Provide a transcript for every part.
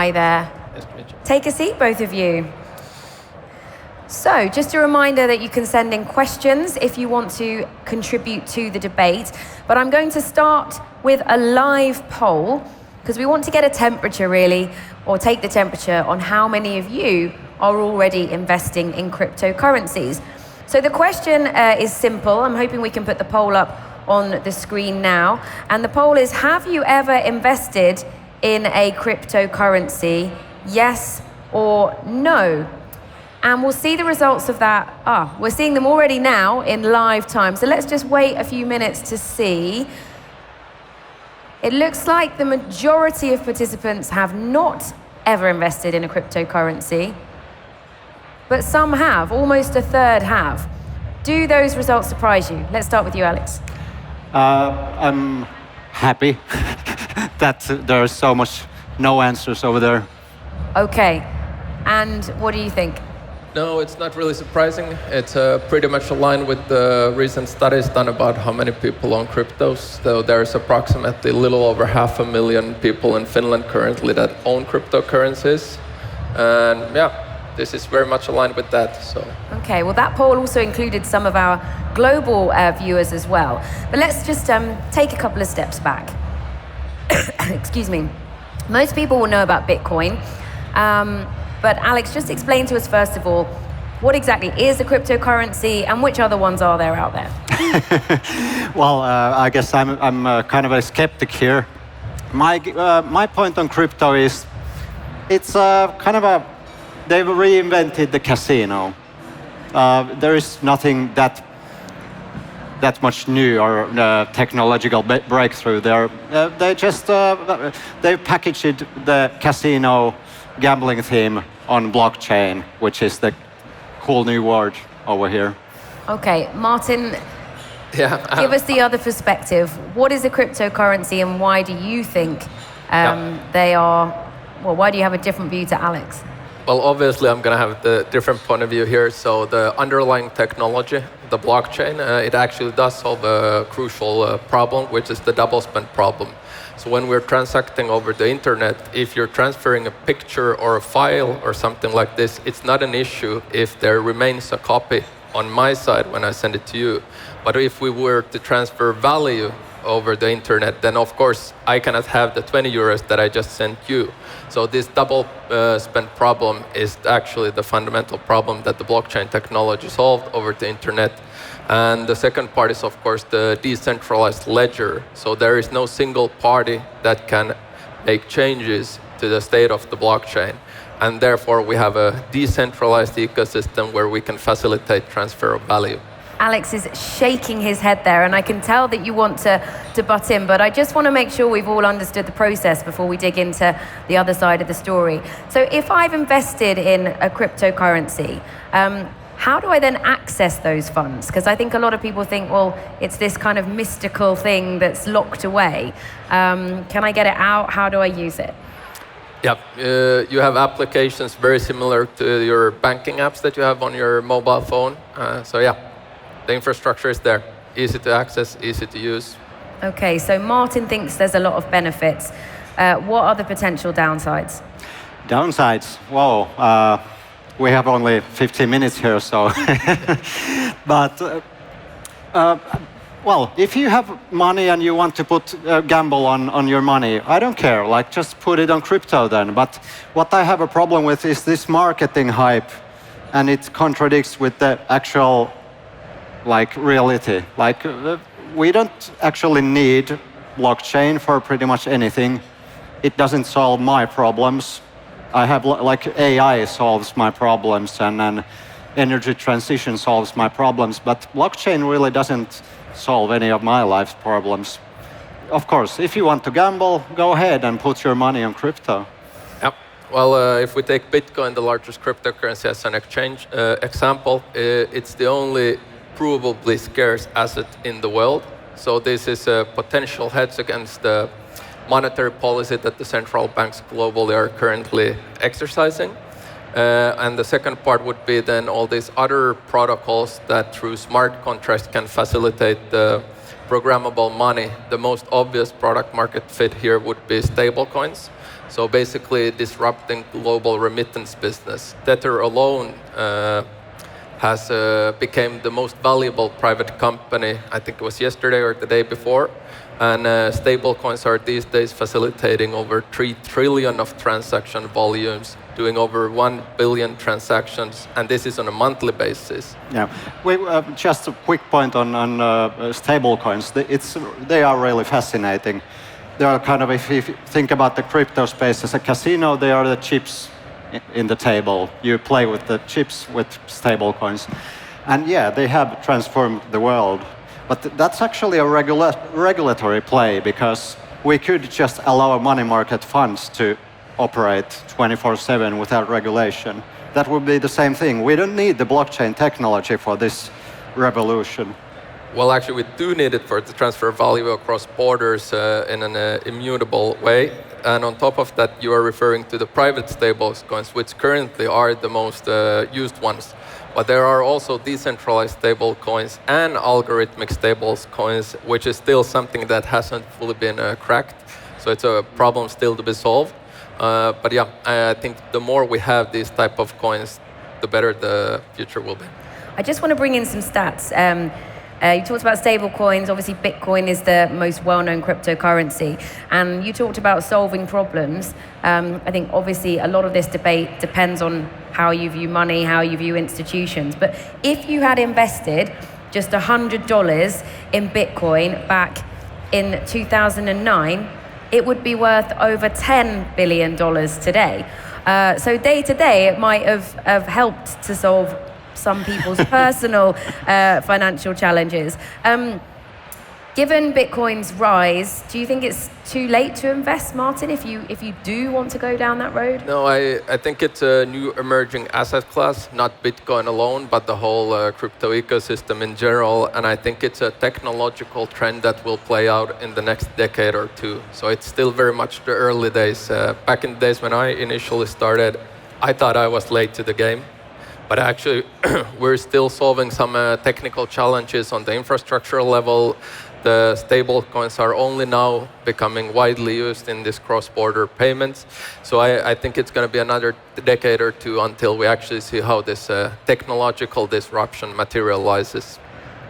Hi there. Nice to meet you. Take a seat, both of you. So, just a reminder that you can send in questions if you want to contribute to the debate. But I'm going to start with a live poll, because we want to get a temperature, really, or take the temperature on how many of you are already investing in cryptocurrencies. So the question is simple. I'm hoping we can put the poll up on the screen now. And the poll is, have you ever invested in a cryptocurrency? Yes or no? And we'll see the results of that. We're seeing them already now in live time. So let's just wait a few minutes to see. It looks like the majority of participants have not ever invested in a cryptocurrency, but some have, almost a third have. Do those results surprise you? Let's start with you, Alex. I'm happy that there are so much no answers over there. Okay, and what do you think? No, it's not really surprising. It's pretty much aligned with the recent studies done about how many people own cryptos. So there's approximately a little over 500,000 people in Finland currently that own cryptocurrencies. And yeah, this is very much aligned with that. So. Okay, well that poll also included some of our global viewers as well. But let's just take a couple of steps back. Excuse me. Most people will know about Bitcoin. But Alex, just explain to us first of all, what exactly is a cryptocurrency and which other ones are there out there? Well, I guess I'm kind of a skeptic here. My point on crypto is it's kind of they've reinvented the casino. There is nothing that much new or technological breakthrough there. They just they packaged the casino gambling theme on blockchain, which is the cool new word over here. Okay, Martin, give us the other perspective. What is a cryptocurrency and why do you think they are, well, why do you have a different view to Alex? Well, obviously, I'm going to have the different point of view here. So the underlying technology, the blockchain, it actually does solve a crucial problem, which is the double spend problem. So when we're transacting over the internet, if you're transferring a picture or a file or something like this, it's not an issue if there remains a copy on my side when I send it to you. But if we were to transfer value over the internet, then of course I cannot have the 20 euros that I just sent you. So this double spend problem is actually the fundamental problem that the blockchain technology solved over the internet. And the second part is, of course, the decentralized ledger. So there is no single party that can make changes to the state of the blockchain. And therefore, we have a decentralized ecosystem where we can facilitate transfer of value. Alex is shaking his head there, and I can tell that you want to butt in, but I just want to make sure we've all understood the process before we dig into the other side of the story. So if I've invested in a cryptocurrency, how do I then access those funds? Because I think a lot of people think, well, it's this kind of mystical thing that's locked away. Can I get it out? How do I use it? Yeah, you have applications very similar to your banking apps that you have on your mobile phone. So yeah, the infrastructure is there. Easy to access, easy to use. Okay, so Martin thinks there's a lot of benefits. What are the potential downsides? Downsides? Whoa. We have only 15 minutes here, so. But, well, if you have money and you want to put gamble on your money, I don't care. Like, just put it on crypto then. But what I have a problem with is this marketing hype, and it contradicts with the actual, like, reality. Like, we don't actually need blockchain for pretty much anything. It doesn't solve my problems. I have, like, AI solves my problems, and then energy transition solves my problems, but blockchain really doesn't solve any of my life's problems. Of course, if you want to gamble, go ahead and put your money on crypto. Yep. Well, if we take Bitcoin, the largest cryptocurrency, as an example, it's the only provably scarce asset in the world. So this is a potential hedge against the monetary policy that the central banks globally are currently exercising. And the second part would be then all these other protocols that through smart contracts can facilitate the programmable money. The most obvious product market fit here would be stablecoins. So basically disrupting global remittance business. Tether alone has became the most valuable private company, I think it was yesterday or the day before. And stablecoins are these days facilitating over 3 trillion of transaction volumes, doing over 1 billion transactions, and this is on a monthly basis. Yeah, just a quick point on stablecoins. They are really fascinating. They are kind of, if you think about the crypto space as a casino, they are the chips in the table. You play with the chips with stablecoins. And yeah, they have transformed the world. But that's actually a regulatory play, because we could just allow money market funds to operate 24/7 without regulation. That would be the same thing. We don't need the blockchain technology for this revolution. Well, actually, we do need it for it to transfer value across borders in an immutable way. And on top of that, you are referring to the private stablecoins, which currently are the most used ones. But there are also decentralized stablecoins and algorithmic stablecoins, which is still something that hasn't fully been cracked. So it's a problem still to be solved. But yeah, I think the more we have these type of coins, the better the future will be. I just want to bring in some stats. You talked about stable coins. Obviously, Bitcoin is the most well-known cryptocurrency. And you talked about solving problems. I think, obviously, a lot of this debate depends on how you view money, how you view institutions. But if you had invested just $100 in Bitcoin back in 2009, it would be worth over $10 billion today. So day to day, it might have helped to solve some people's personal financial challenges. Given Bitcoin's rise, do you think it's too late to invest, Martin, if you do want to go down that road? No, I think it's a new emerging asset class, not Bitcoin alone, but the whole crypto ecosystem in general. And I think it's a technological trend that will play out in the next decade or two. So it's still very much the early days. Back in the days when I initially started, I thought I was late to the game. But actually, we're still solving some technical challenges on the infrastructure level. The stable coins are only now becoming widely used in this cross-border payments. So I think it's going to be another decade or two until we actually see how this technological disruption materializes.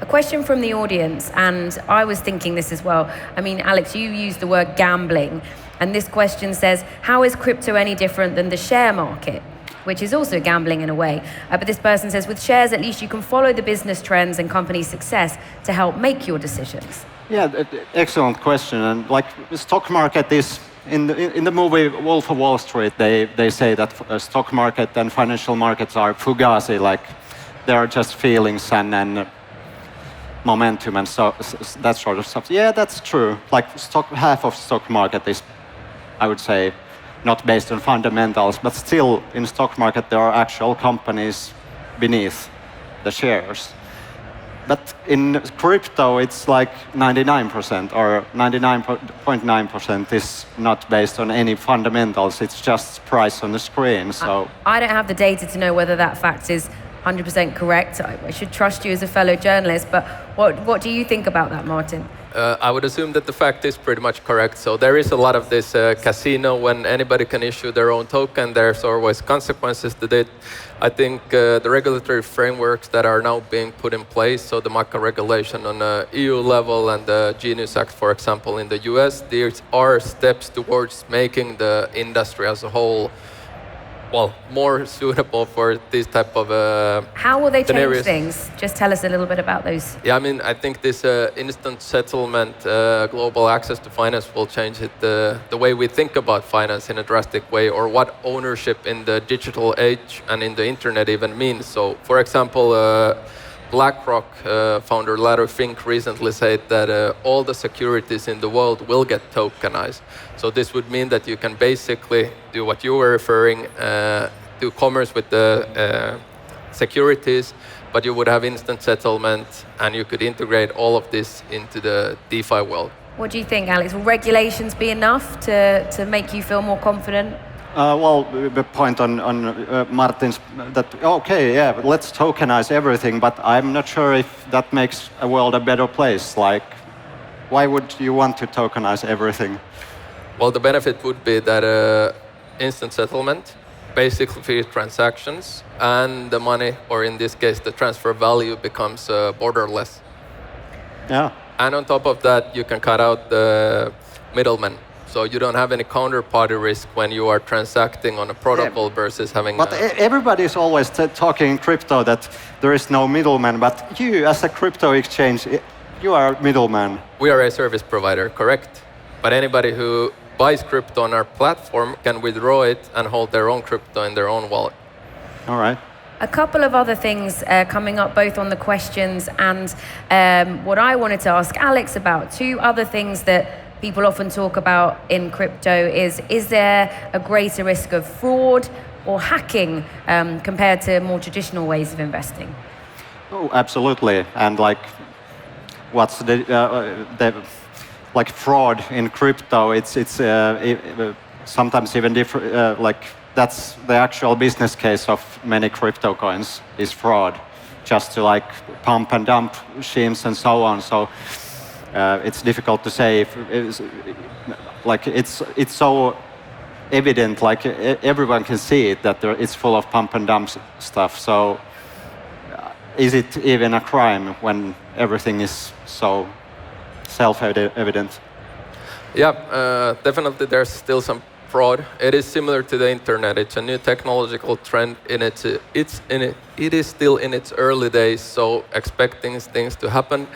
A question from the audience, and I was thinking this as well. I mean, Alex, you used the word gambling, and this question says, how is crypto any different than the share market? Which is also gambling in a way. But this person says, with shares, at least you can follow the business trends and company success to help make your decisions. Yeah, excellent question. And like the stock market is, in the movie Wolf of Wall Street, they say that stock market and financial markets are fugazi, like they are just feelings and momentum and so that sort of stuff. Yeah, that's true. Like half of stock market is, I would say, not based on fundamentals, but still in stock market there are actual companies beneath the shares. But in crypto it's like 99% or 99.9% is not based on any fundamentals, it's just price on the screen. So I don't have the data to know whether that fact is 100% correct. I should trust you as a fellow journalist, but what do you think about that, Martin? I would assume that the fact is pretty much correct. So there is a lot of this casino when anybody can issue their own token. There's always consequences to it. I think the regulatory frameworks that are now being put in place, so the MACA regulation on the EU level and the Genius Act, for example, in the US, these are steps towards making the industry as a whole more suitable for this type of How will they change scenarios. things? Just tell us a little bit about those. Yeah, I mean, I think this instant settlement, global access to finance will change it, the way we think about finance in a drastic way, or what ownership in the digital age and in the internet even means. So, for example, BlackRock founder Larry Fink recently said that all the securities in the world will get tokenized. So this would mean that you can basically do what you were referring, do commerce with the securities, but you would have instant settlement and you could integrate all of this into the DeFi world. What do you think, Alex? Will regulations be enough to make you feel more confident? Well, the point on Martin's, that, okay, yeah, let's tokenize everything, but I'm not sure if that makes a world a better place. Like, why would you want to tokenize everything? Well, the benefit would be that instant settlement, basic fee transactions, and the money, or in this case, the transfer value becomes borderless. Yeah. And on top of that, you can cut out the middlemen. So you don't have any counterparty risk when you are transacting on a protocol versus having. But everybody is always talking in crypto that there is no middleman. But you, as a crypto exchange, you are a middleman. We are a service provider, correct? But anybody who buys crypto on our platform can withdraw it and hold their own crypto in their own wallet. All right. A couple of other things coming up both on the questions and what I wanted to ask Alex about. Two other things that people often talk about in crypto is there a greater risk of fraud or hacking compared to more traditional ways of investing? Oh, absolutely. And like, what's the like fraud in crypto? It's sometimes even different. Like that's the actual business case of many crypto coins is fraud, just to like pump and dump schemes and so on. So. It's difficult to say if it's so evident, like everyone can see it, that it's full of pump and dump stuff. So is it even a crime when everything is so self-evident? Yeah, definitely there's still some fraud. It is similar to the internet. It's a new technological trend it is still in its early days, so expecting things to happen.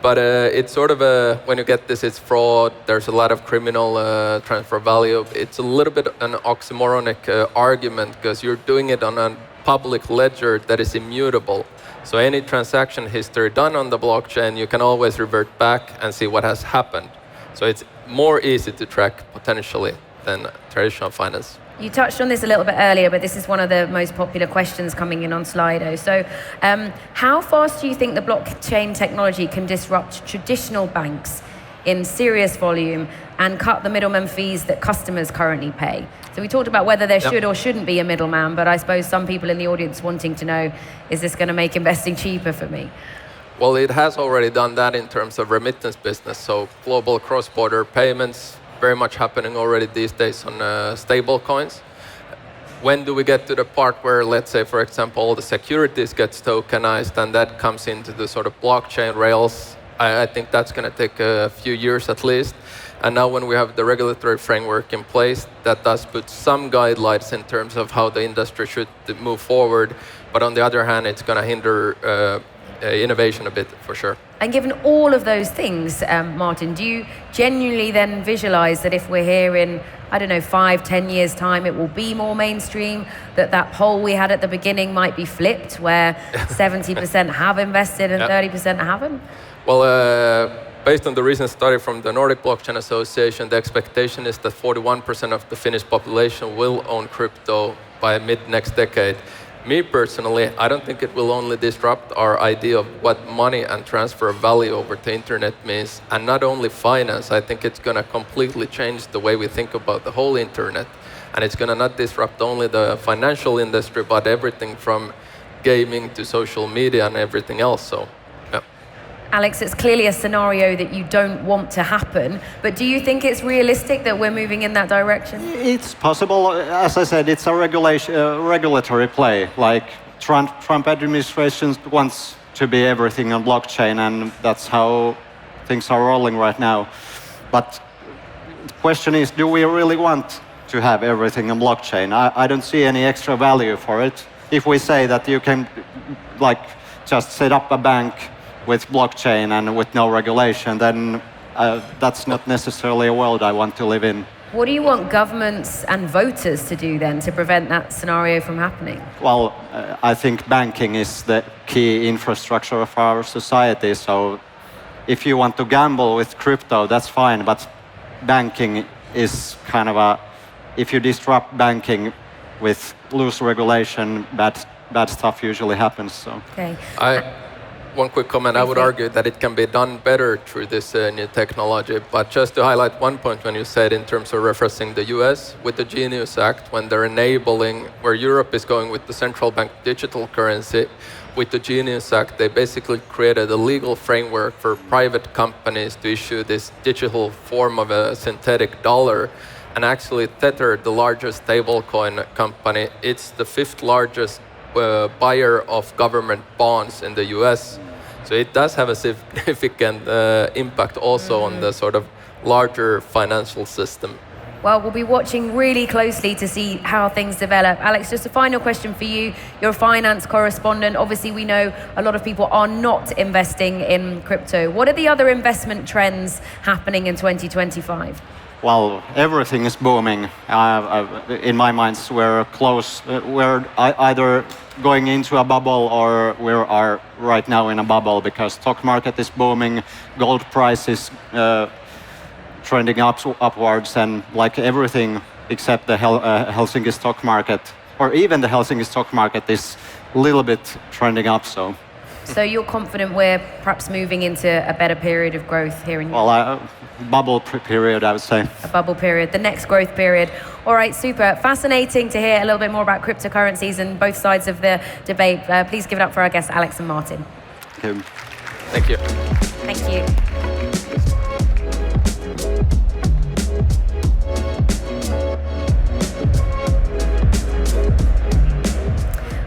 But it's sort of when you get this, it's fraud. There's a lot of criminal transfer value. It's a little bit an oxymoronic argument because you're doing it on a public ledger that is immutable. So any transaction history done on the blockchain, you can always revert back and see what has happened. So it's more easy to track potentially than traditional finance. You touched on this a little bit earlier, but this is one of the most popular questions coming in on Slido. So how fast do you think the blockchain technology can disrupt traditional banks in serious volume and cut the middleman fees that customers currently pay? So we talked about whether there should or shouldn't be a middleman, but I suppose some people in the audience wanting to know, is this going to make investing cheaper for me? Well, it has already done that in terms of remittance business. So global cross-border payments, very much happening already these days on stable coins. When do we get to the part where, let's say, for example, all the securities gets tokenized and that comes into the sort of blockchain rails? I think that's going to take a few years at least. And now when we have the regulatory framework in place, that does put some guidelines in terms of how the industry should move forward. But on the other hand, it's going to hinder innovation a bit, for sure. And given all of those things, Martin, do you genuinely then visualize that if we're here in, 5-10 years time, it will be more mainstream, that poll we had at the beginning might be flipped, where 70% have invested and 30% haven't? Well, based on the recent study from the Nordic Blockchain Association, the expectation is that 41% of the Finnish population will own crypto by mid-next decade. Me personally, I don't think it will only disrupt our idea of what money and transfer value over the internet means. And not only finance, I think it's going to completely change the way we think about the whole internet. And it's going to not disrupt only the financial industry, but everything from gaming to social media and everything else. So, yeah. Alex, it's clearly a scenario that you don't want to happen, but do you think it's realistic that we're moving in that direction? It's possible. As I said, it's a regulatory play. Like Trump administration wants to be everything on blockchain, and that's how things are rolling right now. But the question is, do we really want to have everything on blockchain? I don't see any extra value for it. If we say that you can just set up a bank with blockchain and with no regulation, then that's not necessarily a world I want to live in. What do you want governments and voters to do then to prevent that scenario from happening? Well, I think banking is the key infrastructure of our society. So if you want to gamble with crypto, that's fine. But banking is kind of if you disrupt banking with loose regulation, bad stuff usually happens. So. Okay. one quick comment. I would argue that it can be done better through this new technology. But just to highlight one point when you said in terms of referencing the US, with the Genius Act, when they're enabling, where Europe is going with the central bank digital currency, with the Genius Act, they basically created a legal framework for private companies to issue this digital form of a synthetic dollar. And actually Tether, the largest stablecoin company, it's the 5th largest buyer of government bonds in the US. So it does have a significant impact also on the sort of larger financial system. Well, we'll be watching really closely to see how things develop. Alex, just a final question for you. You're a finance correspondent. Obviously, we know a lot of people are not investing in crypto. What are the other investment trends happening in 2025? Well, everything is booming. In my mind, we're close. We're either going into a bubble or we are right now in a bubble because stock market is booming, gold price is trending upwards, and like everything except the Helsinki stock market, or even the Helsinki stock market is a little bit trending up. So you're confident we're perhaps moving into a better period of growth here in Europe? Well, bubble period, I would say. A bubble period, the next growth period. All right, super. Fascinating to hear a little bit more about cryptocurrencies and both sides of the debate. Please give it up for our guests, Alex and Martin. Thank you. Thank you. Thank you.